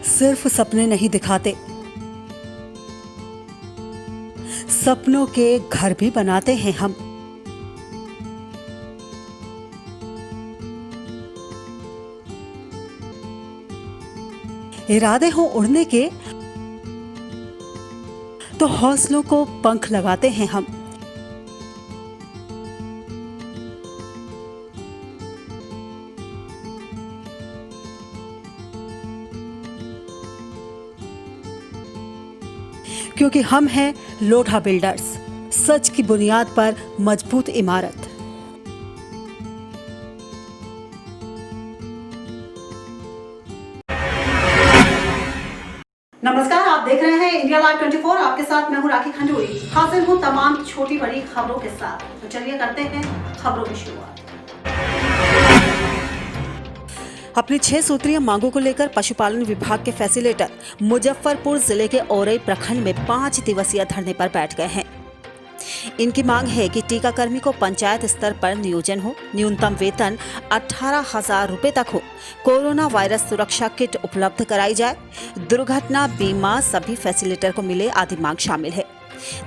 सिर्फ सपने नहीं दिखाते, सपनों के घर भी बनाते हैं हम। इरादे हो उड़ने के तो हौसलों को पंख लगाते हैं हम। क्योंकि हम हैं लोढ़ा बिल्डर्स, सच की बुनियाद पर मजबूत इमारत। नमस्कार, आप देख रहे हैं इंडिया लाइव 24। आपके साथ मैं हूं राखी खंडूरी। हाजिर हूं तमाम छोटी बड़ी खबरों के साथ। तो चलिए करते हैं खबरों की शुरुआत। अपनी 6 सूत्रीय मांगों को लेकर पशुपालन विभाग के फैसिलिटेटर मुजफ्फरपुर जिले के औरई प्रखंड में 5 दिवसीय धरने पर बैठ गए हैं। इनकी मांग है कि टीकाकर्मी को पंचायत स्तर पर नियोजन हो, न्यूनतम वेतन 18,000 रुपए तक हो, कोरोना वायरस सुरक्षा किट उपलब्ध कराई जाए, दुर्घटना बीमा सभी फैसिलिटेटर को मिले आदि मांग शामिल है।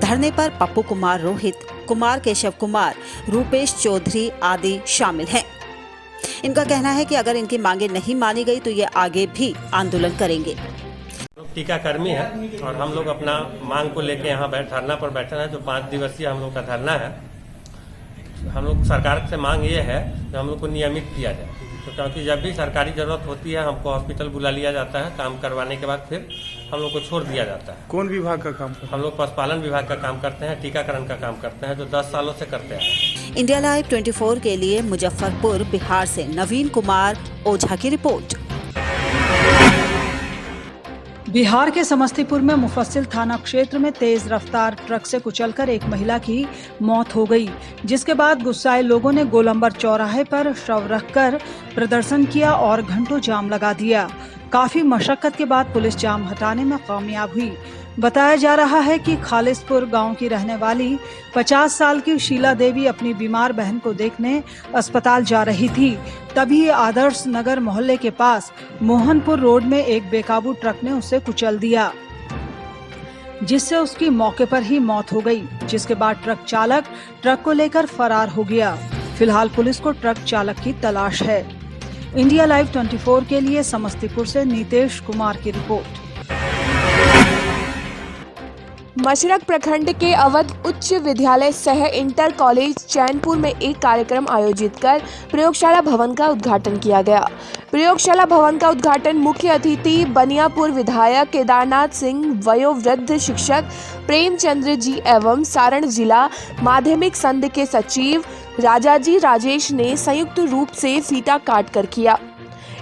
धरने पर पप्पू कुमार, रोहित कुमार, केशव कुमार, रूपेश चौधरी आदि शामिल हैं। इनका कहना है कि अगर इनकी मांगे नहीं मानी गई तो ये आगे भी आंदोलन करेंगे। टीकाकर्मी है और हम लोग अपना मांग को लेके यहाँ धरना पर बैठे हैं। जो 5 दिवसीय हम लोग का धरना है, हम लोग सरकार से मांग ये है कि हम लोग को नियमित किया जाए। तो क्योंकि जब भी सरकारी जरूरत होती है हमको हॉस्पिटल बुला लिया जाता है, काम करवाने के बाद फिर हम लोग को छोड़ दिया जाता है। कौन विभाग का काम? हम लोग पशुपालन विभाग का काम करते हैं, टीकाकरण का काम करते हैं, जो 10 सालों से करते हैं। इंडिया लाइव 24 के लिए मुजफ्फरपुर बिहार से नवीन कुमार ओझा की रिपोर्ट। बिहार के समस्तीपुर में मुफस्सिल थाना क्षेत्र में तेज रफ्तार ट्रक से कुचलकर एक महिला की मौत हो गई, जिसके बाद गुस्साए लोगों ने गोलंबर चौराहे पर शव रखकर प्रदर्शन किया और घंटों जाम लगा दिया। काफी मशक्कत के बाद पुलिस जाम हटाने में कामयाब हुई। बताया जा रहा है कि खालिसपुर गांव की रहने वाली 50 साल की शीला देवी अपनी बीमार बहन को देखने अस्पताल जा रही थी। तभी आदर्श नगर मोहल्ले के पास मोहनपुर रोड में एक बेकाबू ट्रक ने उसे कुचल दिया, जिससे उसकी मौके पर ही मौत हो गई। जिसके बाद ट्रक चालक ट्रक को लेकर फरार हो गया। फिलहाल पुलिस को ट्रक चालक की तलाश है। इंडिया लाइव 24 के लिए समस्तीपुर से नीतेश कुमार की रिपोर्ट। मशरक प्रखंड के अवध उच्च विद्यालय सह इंटर कॉलेज चैनपुर में एक कार्यक्रम आयोजित कर प्रयोगशाला भवन का उद्घाटन किया गया। प्रयोगशाला भवन का उद्घाटन मुख्य अतिथि बनियापुर विधायक केदारनाथ सिंह, वयोवृद्ध शिक्षक प्रेमचंद्र जी एवं सारण जिला माध्यमिक संघ के सचिव राजाजी राजेश ने संयुक्त रूप से फीता काट कर किया।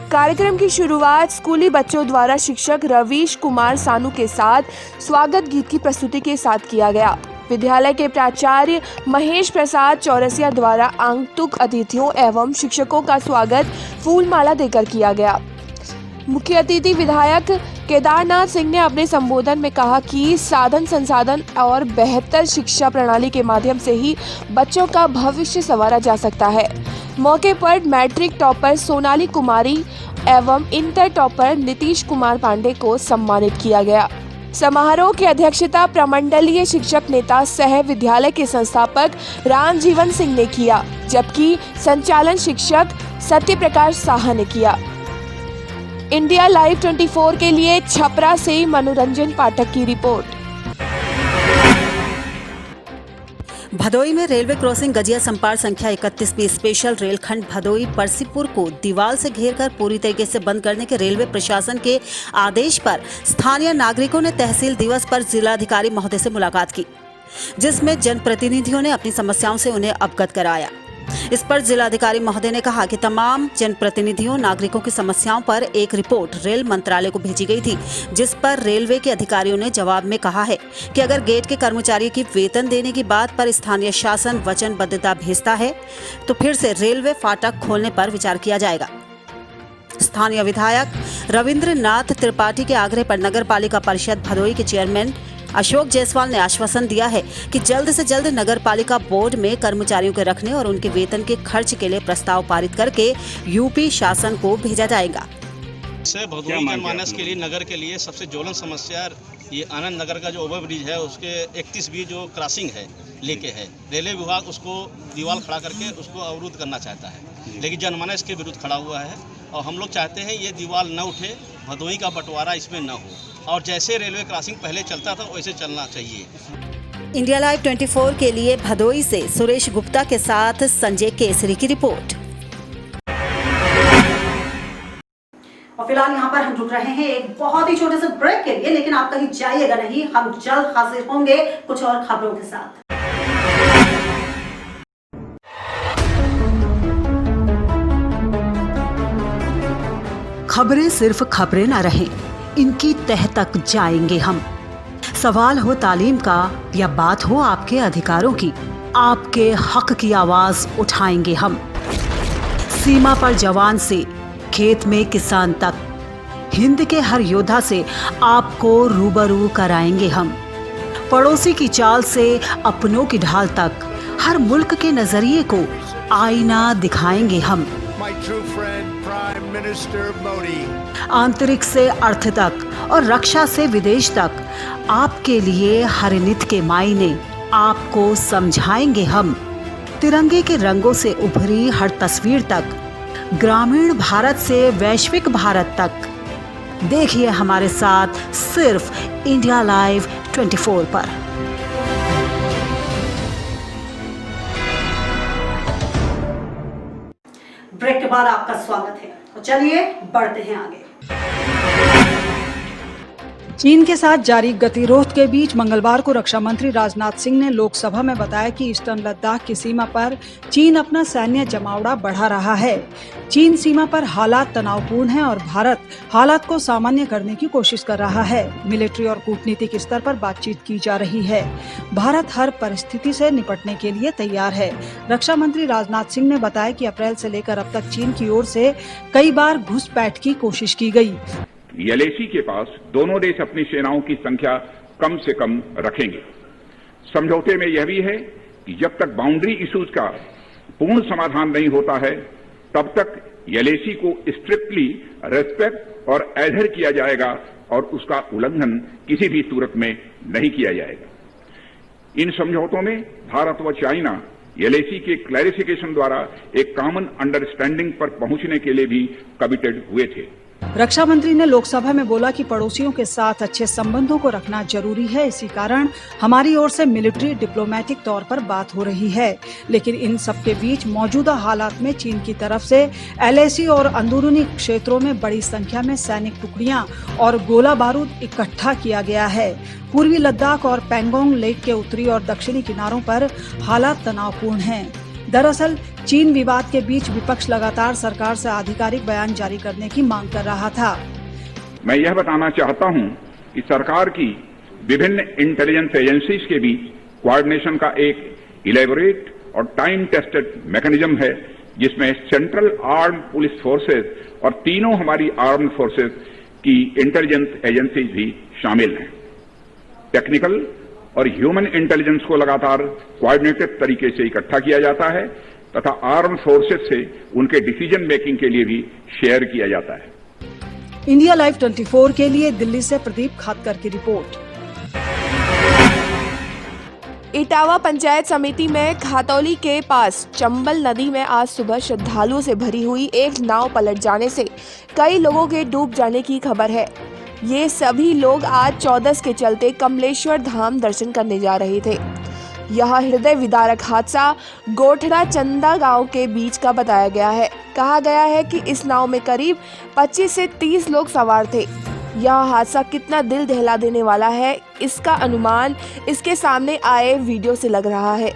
कार्यक्रम की शुरुआत स्कूली बच्चों द्वारा शिक्षक रवीश कुमार सानू के साथ स्वागत गीत की प्रस्तुति के साथ किया गया। विद्यालय के प्राचार्य महेश प्रसाद चौरसिया द्वारा आगंतुक अतिथियों एवं शिक्षकों का स्वागत फूलमाला देकर किया गया। मुख्य अतिथि विधायक केदारनाथ सिंह ने अपने संबोधन में कहा कि साधन संसाधन और बेहतर शिक्षा प्रणाली के माध्यम से ही बच्चों का भविष्य संवारा जा सकता है। मौके पर मैट्रिक टॉपर सोनाली कुमारी एवं इंटर टॉपर नीतीश कुमार पांडे को सम्मानित किया गया। समारोह की अध्यक्षता प्रमंडलीय शिक्षक नेता सह विद्यालय के संस्थापक रामजीवन सिंह ने किया, जबकि संचालन शिक्षक सत्य प्रकाश साहा ने किया। इंडिया लाइव 24 के लिए छपरा से मनोरंजन पाठक की रिपोर्ट। भदोई में रेलवे क्रॉसिंग गजिया संपार संख्या 31 में स्पेशल रेलखंड भदोई परसीपुर को दीवार से घेरकर पूरी तरीके से बंद करने के रेलवे प्रशासन के आदेश पर स्थानीय नागरिकों ने तहसील दिवस पर जिलाधिकारी महोदय से मुलाकात की, जिसमें जनप्रतिनिधियों ने अपनी समस्याओं से उन्हें अवगत कराया। इस पर जिलाधिकारी महोदय ने कहा कि तमाम जनप्रतिनिधियों नागरिकों की समस्याओं पर एक रिपोर्ट रेल मंत्रालय को भेजी गई थी, जिस पर रेलवे के अधिकारियों ने जवाब में कहा है कि अगर गेट के कर्मचारी की वेतन देने की बात पर स्थानीय शासन वचनबद्धता भेजता है तो फिर से रेलवे फाटक खोलने पर विचार किया जाएगा। स्थानीय विधायक रविंद्रनाथ त्रिपाठी के आग्रह पर नगर पालिका परिषद भदोई के चेयरमैन अशोक जायसवाल ने आश्वासन दिया है कि जल्द से जल्द नगर पालिका बोर्ड में कर्मचारियों के रखने और उनके वेतन के खर्च के लिए प्रस्ताव पारित करके यूपी शासन को भेजा जाएगा। से भदोई जनमानस के लिए, नगर के लिए सबसे ज्वलन समस्या ये आनंद नगर का जो ओवरब्रिज है उसके 31B जो क्रॉसिंग है लेके है, रेलवे विभाग उसको दीवार खड़ा करके उसको अवरुद्ध करना चाहता है, लेकिन जनमानस के विरुद्ध खड़ा हुआ है और हम लोग चाहते हैं ये दीवार न उठे, भदोई का बंटवारा इसमें न हो और जैसे रेलवे क्रॉसिंग पहले चलता था वैसे चलना चाहिए। इंडिया लाइव 24 के लिए भदोई से सुरेश गुप्ता के साथ संजय केसरी की रिपोर्ट। और फिलहाल यहाँ पर हम रुक रहे हैं एक बहुत ही छोटे से ब्रेक के लिए, लेकिन आप कहीं जाइएगा नहीं, हम जल्द हाजिर होंगे कुछ और खबरों के साथ। खबरें सिर्फ खबरें न रहें, इनकी तह तक जाएंगे हम। सवाल हो तालीम का या बात हो आपके अधिकारों की, आपके हक की आवाज उठाएंगे हम। सीमा पर जवान से खेत में किसान तक, हिंद के हर योद्धा से आपको रूबरू कराएंगे हम। पड़ोसी की चाल से अपनों की ढाल तक, हर मुल्क के नजरिए को आईना दिखाएंगे हम। My true friend, Prime Minister Modi. आंतरिक से अर्थ तक और रक्षा से विदेश तक, आपके लिए हर नित के मायने आपको समझाएंगे हम। तिरंगे के रंगों से उभरी हर तस्वीर तक, ग्रामीण भारत से वैश्विक भारत तक, देखिए हमारे साथ सिर्फ इंडिया लाइव 24 पर। ब्रेक के बाद आपका स्वागत है, तो चलिए बढ़ते हैं आगे। चीन के साथ जारी गतिरोध के बीच मंगलवार को रक्षा मंत्री राजनाथ सिंह ने लोकसभा में बताया कि ईस्टर्न लद्दाख की सीमा पर चीन अपना सैन्य जमावड़ा बढ़ा रहा है। चीन सीमा पर हालात तनावपूर्ण हैं और भारत हालात को सामान्य करने की कोशिश कर रहा है। मिलिट्री और कूटनीतिक स्तर पर बातचीत की जा रही है। भारत हर परिस्थिति से निपटने के लिए तैयार है। रक्षा मंत्री राजनाथ सिंह ने बताया कि अप्रैल से लेकर अब तक चीन की ओर से कई बार घुसपैठ की कोशिश की गई। एलएसी के पास दोनों देश अपनी सेनाओं की संख्या कम से कम रखेंगे। समझौते में यह भी है कि जब तक बाउंड्री इश्यूज का पूर्ण समाधान नहीं होता है तब तक एलएसी को स्ट्रिक्टली रेस्पेक्ट और एडहेर किया जाएगा और उसका उल्लंघन किसी भी सूरत में नहीं किया जाएगा। इन समझौतों में भारत व चाइना एलएसी के क्लैरिफिकेशन द्वारा एक कॉमन अंडरस्टैंडिंग पर पहुंचने के लिए भी कमिटेड हुए थे। रक्षा मंत्री ने लोकसभा में बोला कि पड़ोसियों के साथ अच्छे संबंधों को रखना जरूरी है। इसी कारण हमारी ओर से मिलिट्री डिप्लोमेटिक तौर पर बात हो रही है, लेकिन इन सब के बीच मौजूदा हालात में चीन की तरफ से एलएसी और अंदरूनी क्षेत्रों में बड़ी संख्या में सैनिक टुकड़ियां और गोला बारूद इकट्ठा किया गया है। पूर्वी लद्दाख और पैंगोंग लेक के उत्तरी और दक्षिणी किनारों पर हालात तनावपूर्ण हैं। दरअसल चीन विवाद के बीच विपक्ष लगातार सरकार से आधिकारिक बयान जारी करने की मांग कर रहा था। मैं यह बताना चाहता हूं कि सरकार की विभिन्न इंटेलिजेंस एजेंसीज के बीच कोऑर्डिनेशन का एक इलेबोरेट और टाइम टेस्टेड मैकेनिज्म है, जिसमें सेंट्रल आर्म्ड पुलिस फोर्सेज और तीनों हमारी आर्म्ड फोर्सेज की इंटेलिजेंस एजेंसीज भी शामिल हैं। टेक्निकल और ह्यूमन इंटेलिजेंस को लगातार कोऑर्डिनेटेड तरीके से इकट्ठा किया जाता है तथा आर्म्ड फोर्सेज से उनके डिसीजन मेकिंग के लिए भी शेयर किया जाता है। इंडिया लाइव 24 के लिए दिल्ली से प्रदीप खातकर की रिपोर्ट। इटावा पंचायत समिति में खातौली के पास चंबल नदी में आज सुबह श्रद्धालुओं से भरी हुई एक नाव पलट जाने से कई लोगों के डूब जाने की खबर है। ये सभी लोग आज 14 के चलते कमलेश्वर धाम दर्शन करने जा रहे थे। यह हृदय विदारक हादसा गोठड़ा चंदा गांव के बीच का बताया गया है। कहा गया है कि इस नाव में करीब 25 से 30 लोग सवार थे। यह हादसा कितना दिल दहला देने वाला है, इसका अनुमान इसके सामने आए वीडियो से लग रहा है।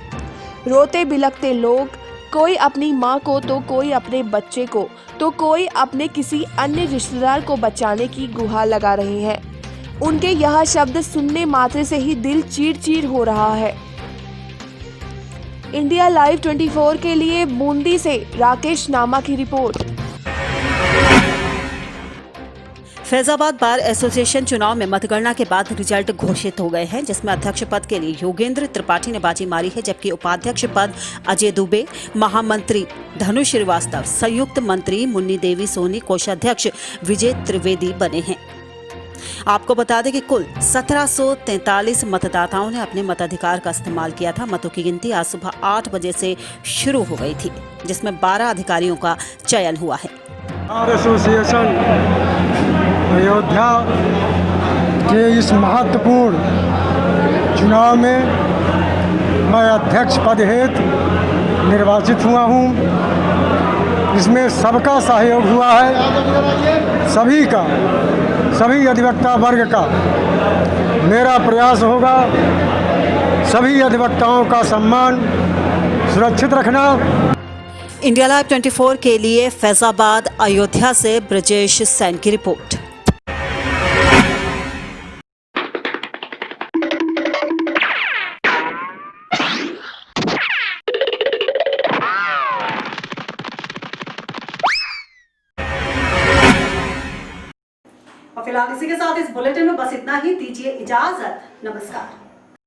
रोते बिलखते लोग कोई अपनी मां को तो कोई अपने बच्चे को तो कोई अपने किसी अन्य रिश्तेदार को बचाने की गुहार लगा रहे हैं। उनके यह शब्द सुनने मात्र से ही दिल चीर-चीर हो रहा है। इंडिया लाइव 24 के लिए बूंदी से राकेश नामा की रिपोर्ट। फैजाबाद बार एसोसिएशन चुनाव में मतगणना के बाद रिजल्ट घोषित हो गए हैं, जिसमें अध्यक्ष पद के लिए योगेंद्र त्रिपाठी ने बाजी मारी है, जबकि उपाध्यक्ष पद अजय दुबे, महामंत्री धनु श्रीवास्तव, संयुक्त मंत्री मुन्नी देवी सोनी, कोषाध्यक्ष विजय त्रिवेदी बने हैं। आपको बता दें कि कुल 1743 मतदाताओं ने अपने मताधिकार का इस्तेमाल किया था। मतों की गिनती आज सुबह 8 बजे से शुरू हो गई थी, जिसमें 12 अधिकारियों का चयन हुआ है। बार एसोसिएशन अयोध्या के इस महत्वपूर्ण चुनाव में मैं अध्यक्ष पद हेतु निर्वाचित हुआ हूँ। इसमें सबका सहयोग हुआ है, सभी अधिवक्ता वर्ग का। मेरा प्रयास होगा सभी अधिवक्ताओं का सम्मान सुरक्षित रखना। इंडिया लाइव 24 के लिए फैजाबाद अयोध्या से ब्रजेश सैन की रिपोर्ट। और फिलहाल इसी के साथ इस बुलेटिन में बस इतना ही। दीजिए इजाजत। नमस्कार।